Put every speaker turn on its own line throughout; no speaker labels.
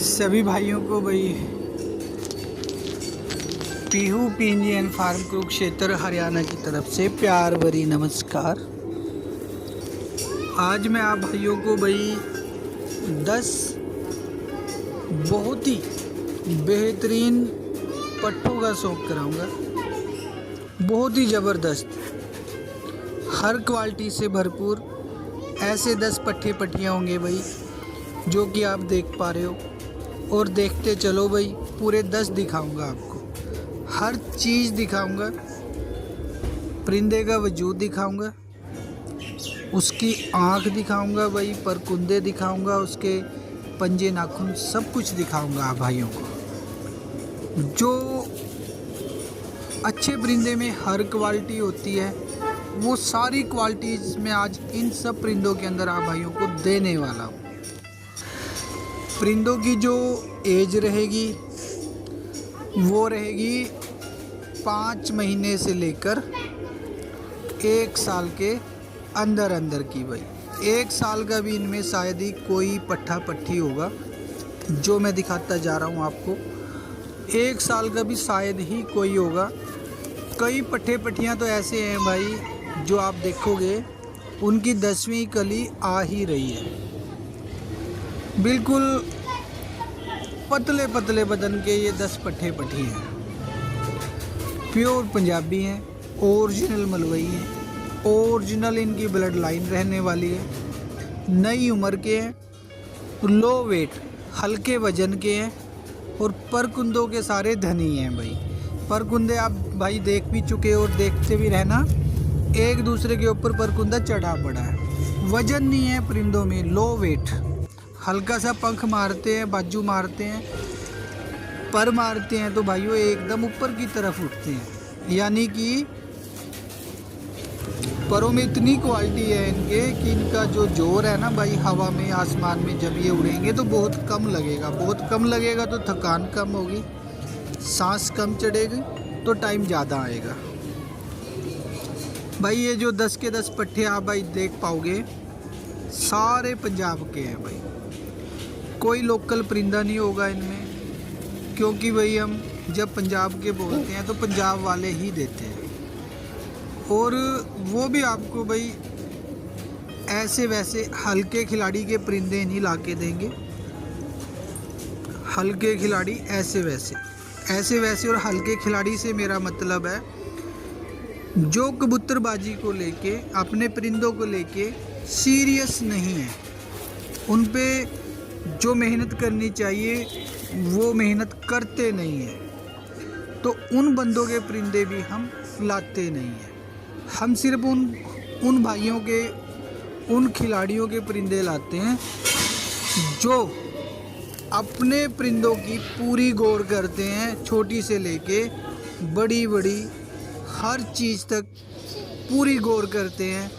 सभी भाइयों को भाई Peehu PNG and farm Kurukshetra Haryana की तरफ से प्यार भरी नमस्कार। आज मैं आप भाइयों को भाई 10 बहुत ही बेहतरीन पट्ठों का शौक कराऊंगा। बहुत ही ज़बरदस्त, हर क्वालिटी से भरपूर ऐसे 10 पट्ठे पट्टियाँ होंगे भाई, जो कि आप देख पा रहे हो। और देखते चलो भाई, पूरे 10 दिखाऊंगा आपको, हर चीज़ दिखाऊंगा। परिंदे का वजूद दिखाऊंगा, उसकी आँख दिखाऊंगा भाई, परकुंदे दिखाऊंगा, उसके पंजे नाखून सब कुछ दिखाऊंगा आप भाइयों को। जो अच्छे परिंदे में हर क्वालिटी होती है, वो सारी क्वालिटीज़ में आज इन सब परिंदों के अंदर आप भाइयों को देने वाला हूँ। परिंदों की जो एज रहेगी वो रहेगी 5 महीने से लेकर 1 साल के अंदर अंदर की भाई। 1 साल का भी इनमें शायद ही कोई पट्ठा पट्टी होगा जो मैं दिखाता जा रहा हूँ आपको। 1 साल का भी शायद ही कोई होगा। कई पट्ठे पट्टियाँ तो ऐसे हैं भाई, जो आप देखोगे उनकी 10वीं कली आ ही रही है। बिल्कुल पतले पतले बदन के ये 10 पट्ठे पट्टी हैं। प्योर पंजाबी हैं, ओरिजिनल मलवई हैं, ओरिजिनल इनकी ब्लड लाइन रहने वाली है। नई उम्र के हैं, लो वेट हल्के वजन के हैं, और परकुंदों के सारे धनी हैं भाई। परकुंदे आप भाई देख भी चुके और देखते भी रहना, एक दूसरे के ऊपर परकुंदा चढ़ा पड़ा है। वजन नहीं है परिंदों में, लो वेट, हल्का सा पंख मारते हैं, बाजू मारते हैं, पर मारते हैं तो भाइयों एकदम ऊपर की तरफ उठते हैं। यानी कि परों में इतनी क्वालिटी है इनके कि इनका जो जोर है ना भाई, हवा में आसमान में जब ये उड़ेंगे तो बहुत कम लगेगा। बहुत कम लगेगा तो थकान कम होगी, सांस कम चढ़ेगी तो टाइम ज़्यादा आएगा भाई। ये जो 10 के 10 पट्ठे आप भाई देख पाओगे, सारे पंजाब के हैं भाई। कोई लोकल परिंदा नहीं होगा इनमें, क्योंकि भाई हम जब पंजाब के बोलते हैं तो पंजाब वाले ही देते हैं। और वो भी आपको भाई ऐसे वैसे हल्के खिलाड़ी के परिंदे नहीं ला के देंगे। हल्के खिलाड़ी ऐसे वैसे और हल्के खिलाड़ी से मेरा मतलब है जो कबूतरबाजी को लेके, अपने परिंदों को लेके सीरियस नहीं है। उन पे जो मेहनत करनी चाहिए वो मेहनत करते नहीं हैं, तो उन बंदों के परिंदे भी हम लाते नहीं हैं। हम सिर्फ उन भाइयों के, उन खिलाड़ियों के परिंदे लाते हैं जो अपने परिंदों की पूरी गौर करते हैं, छोटी से लेके बड़ी बड़ी हर चीज़ तक पूरी गौर करते हैं।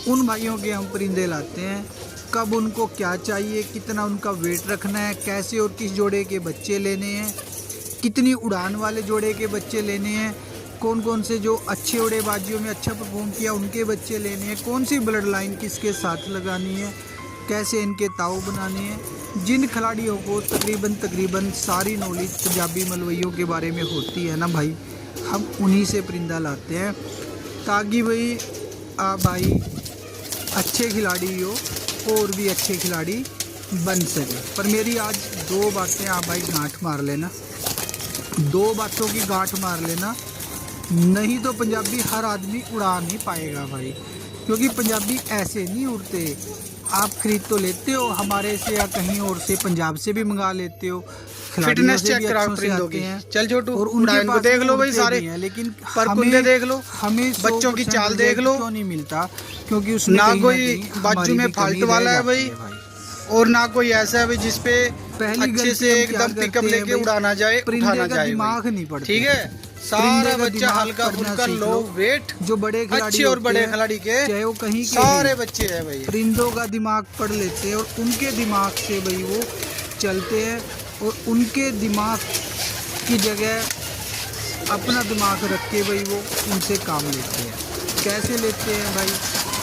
उन भाइयों के हम परिंदे लाते हैं। कब उनको क्या चाहिए, कितना उनका वेट रखना है, कैसे और किस जोड़े के बच्चे लेने हैं, कितनी उड़ान वाले जोड़े के बच्चे लेने हैं, कौन कौन से जो अच्छे उड़ेबाजियों में अच्छा परफॉर्म किया उनके बच्चे लेने हैं, कौन सी ब्लड लाइन किसके साथ लगानी है, कैसे इनके ताऊ बनाने हैं। जिन खिलाड़ियों को तकरीबन सारी नॉलेज पंजाबी मलवइयों के बारे में होती है ना भाई, हम उन्हीं से परिंदा लाते हैं, ताकि भाई आप भाई अच्छे खिलाड़ी हो और भी अच्छे खिलाड़ी बन सके। पर मेरी आज 2 बातें आप भाई गांठ मार लेना, 2 बातों की गांठ मार लेना, नहीं तो पंजाबी हर आदमी उड़ा नहीं पाएगा भाई। क्योंकि पंजाबी ऐसे नहीं उड़ते। आप खरीद तो लेते हो हमारे से या कहीं और से, पंजाब से भी मंगा लेते हो,
फिटनेस चेक कराओ परिंदों की। चल छोटू, और उनको देख लो भाई सारे,
लेकिन
परकुंदे देख लो,
हमें
बच्चों की चाल देख लो,
क्यों नहीं मिलता? क्योंकि उसमें
ना कोई बाजू में फाल्ट वाला है भाई, और ना कोई ऐसा है भाई जिसपे अच्छे से एकदम पिकअप लेके उड़ाना जाए, उठाना जाए,
दिमाग नहीं पड़ता।
ठीक है, सारा बच्चा हल्का फुल्का लो वेट,
जो बड़े
अच्छे और बड़े खिलाड़ी के
चाहे वो कहीं के
सारे बच्चे हैं भाई,
परिंदों का दिमाग पढ़ लेते हैं और उनके दिमाग से भाई वो चलते हैं, और उनके दिमाग की जगह अपना दिमाग रख के भाई वो उनसे काम लेते हैं। कैसे लेते हैं भाई?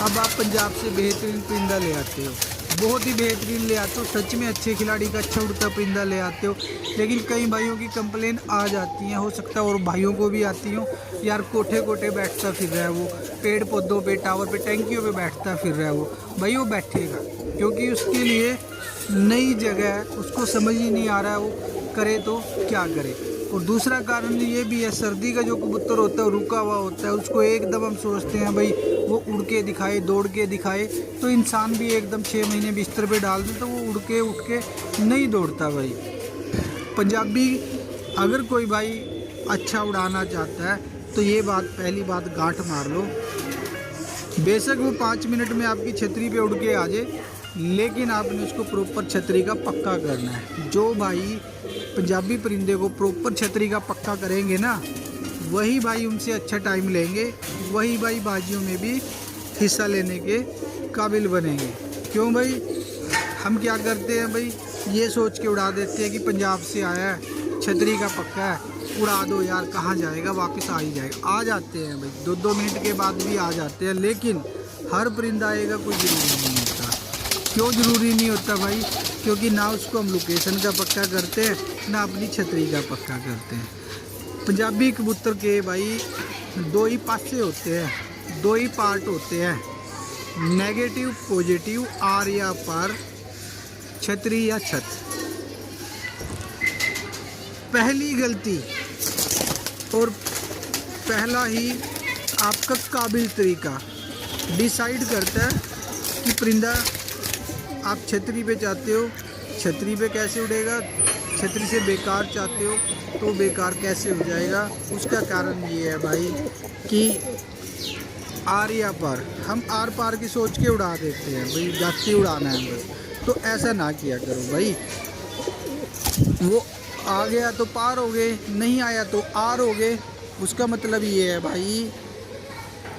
अब आप पंजाब से बेहतरीन परिंदा ले आते हो, बहुत ही बेहतरीन ले आते हो, सच में अच्छे खिलाड़ी का अच्छा उड़ता परिंदा ले आते हो। लेकिन कई भाइयों की कंप्लेन आ जाती हैं, हो सकता है और भाइयों को भी आती हो, यार कोठे कोठे बैठता फिर रहा है वो, पेड़ पौधों पे, टावर पे, टैंकियों पे बैठता फिर रहा है वो। भाई वो बैठेगा क्योंकि उसके लिए नई जगह है, उसको समझ ही नहीं आ रहा है वो करे तो क्या करे। और दूसरा कारण ये भी है, सर्दी का जो कबूतर होता है रुका हुआ होता है, उसको एकदम हम सोचते हैं भाई वो उड़ के दिखाए, दौड़ के दिखाए, तो इंसान भी एकदम 6 महीने बिस्तर पे डाल दे तो वो उड़ के उठ के नहीं दौड़ता भाई। पंजाबी अगर कोई भाई अच्छा उड़ाना चाहता है तो ये बात, पहली बात गांठ मार लो, बेशक वो 5 मिनट में आपकी छतरी पे उड़ के आ जाए, लेकिन आपने उसको प्रॉपर छतरी का पक्का करना है। जो भाई पंजाबी परिंदे को प्रॉपर छतरी का पक्का करेंगे ना, वही भाई उनसे अच्छा टाइम लेंगे, वही भाई बाजियों में भी हिस्सा लेने के काबिल बनेंगे। क्यों भाई, हम क्या करते हैं भाई, ये सोच के उड़ा देते हैं कि पंजाब से आया है, छतरी का पक्का है, उड़ा दो यार, कहाँ जाएगा, वापस आ ही जाएगा। आ जाते हैं भाई, 2-2 मिनट के बाद भी आ जाते हैं, लेकिन हर परिंदा आएगा कोई ज़रूरी नहीं होता। क्यों ज़रूरी नहीं होता भाई? क्योंकि ना उसको हम लोकेशन का पक्का करते हैं, ना अपनी छतरी का पक्का करते हैं। पंजाबी कबूतर के भाई 2 ही पासे होते हैं, 2 ही पार्ट होते हैं, नेगेटिव पॉजिटिव, आर या पार, छतरी या छत। पहली गलती और पहला ही आपका काबिल तरीका डिसाइड करता है कि परिंदा आप छतरी पे चाहते हो, छतरी पे कैसे उड़ेगा, छतरी से बेकार चाहते हो तो बेकार कैसे हो जाएगा। उसका कारण ये है भाई कि आर या पार, हम आर पार की सोच के उड़ा देते हैं भाई, जाती उड़ाना है बस, तो ऐसा ना किया करो भाई। वो आ गया तो पार हो गए, नहीं आया तो आर हो गए। उसका मतलब ये है भाई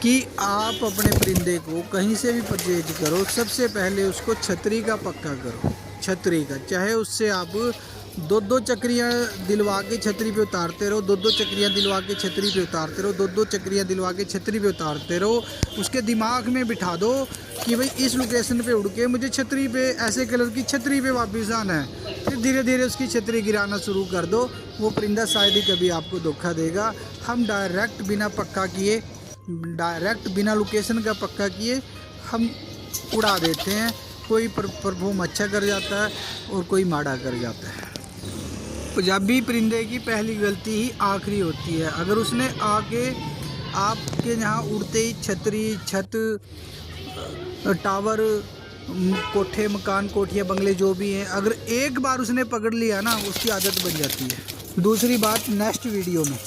कि आप अपने परिंदे को कहीं से भी परचेज करो, सबसे पहले उसको छतरी का पक्का करो, छतरी का, चाहे उससे आप 2-2 चक्रियाँ दिलवा के छतरी पे उतारते रहो, 2-2 चक्रियाँ दिलवा के छतरी पे उतारते रहो, 2-2 चक्रियाँ दिलवा के छतरी पे उतारते रहो। उसके दिमाग में बिठा दो कि भाई इस लोकेशन पे उड़ के मुझे छतरी पे, ऐसे कलर की छतरी पे वापस आना है। फिर धीरे धीरे उसकी छतरी गिराना शुरू कर दो, वो परिंदा शायद ही कभी आपको धोखा देगा। हम डायरेक्ट बिना पक्का किए, डायरेक्ट बिना लोकेशन का पक्का किए हम उड़ा देते हैं। कोई परफॉर्म अच्छा कर जाता है और कोई माड़ा कर जाता है। पंजाबी परिंदे की पहली गलती ही आखिरी होती है। अगर उसने आके आपके यहाँ उड़ते ही छतरी, छत, टावर, कोठे, मकान, कोठियाँ, बंगले जो भी हैं, अगर एक बार उसने पकड़ लिया ना, उसकी आदत बन जाती है। दूसरी बात, नेक्स्ट वीडियो में